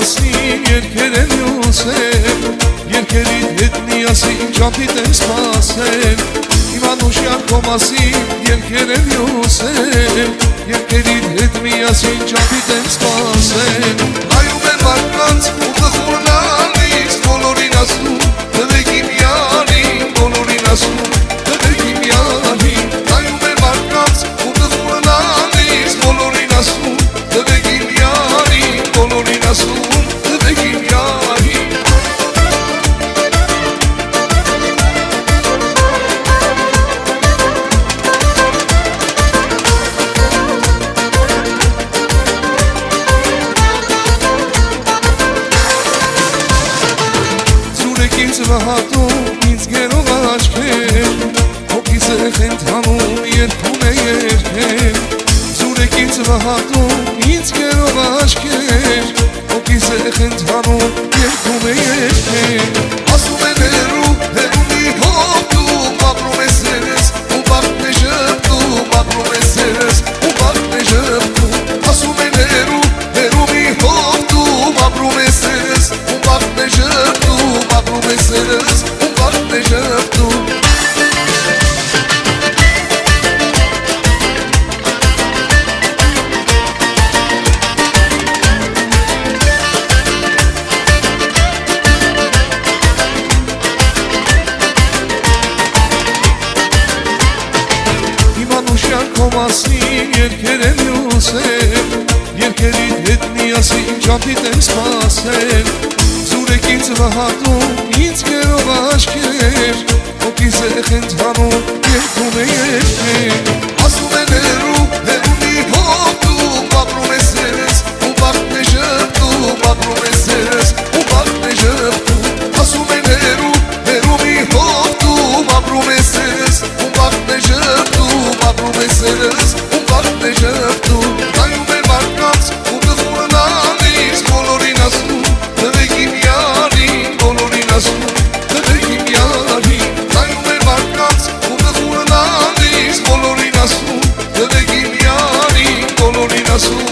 մասին երկեր եմ յուսել, երկերիդ հետ միասին ճամփիդ եմ սպասել, իմ անուշյալ քո մասին երկեր եմ յուսել, երկերիդ հետ միասին ճամփիդ եմ սպասել, նայում եմ մարդկանց ու գլխուրն ալիս, բոլորին ասում տվեք իմ յարին, բոլորին ասում տվեք իմ յարին, նայում եմ մարդկանց ու գլխուրն ալիս, բոլորին ասում տվեք իմ յարին, բոլորին ասում տվեք իմ յարին։ Ինձ վհատում, ինձ գերով աչքեր, հոգիս է խենթանում, երբում է երկեր, զուրեք ինձ վհատում, ինձ գերով աչքեր, հոգիս է խենթանում, երբում է երկեր, ասում են հերու, հերումի հոգում, ապրում ես երես, ու բաղթն է ժպտում, ապրում ես երես, ու բաղթն է ժպտում, ասում են հերու, հերումի հոգում, ապրում ես երես, ու բաղթն է ժպտում, ապրում ես երես, ու բաղթն է ժպտում։ Քո մասին երկեր եմ յուսել, երկերիդ հետ միասին ճամփիդ եմ սպասել, զուրեք ինձ վհատում, ինձ գերով աչքեր, հոգիս է խենթանում, երբում է երկեր, ասում են հերու, հերումի հոգում, ապրում ես երես, ու բաղթն է ժպտում, ապրում ես երես, ու բաղթն է ժպտում, ասում են հերու, հերումի հոգում, ապրում ես երես, ու բաղթն է ժպտում, ապրում ես երես, ու բաղթն է ժպտում, նայում եմ մարդկանց ու գլխուրն ալիս, բոլորին ասում տվեք իմ յարին, բոլորին ասում տվեք իմ յարին, նայում եմ մարդկանց ու գլխուրն ալիս, բոլորին ասում տվեք իմ յարին, բոլորին ասում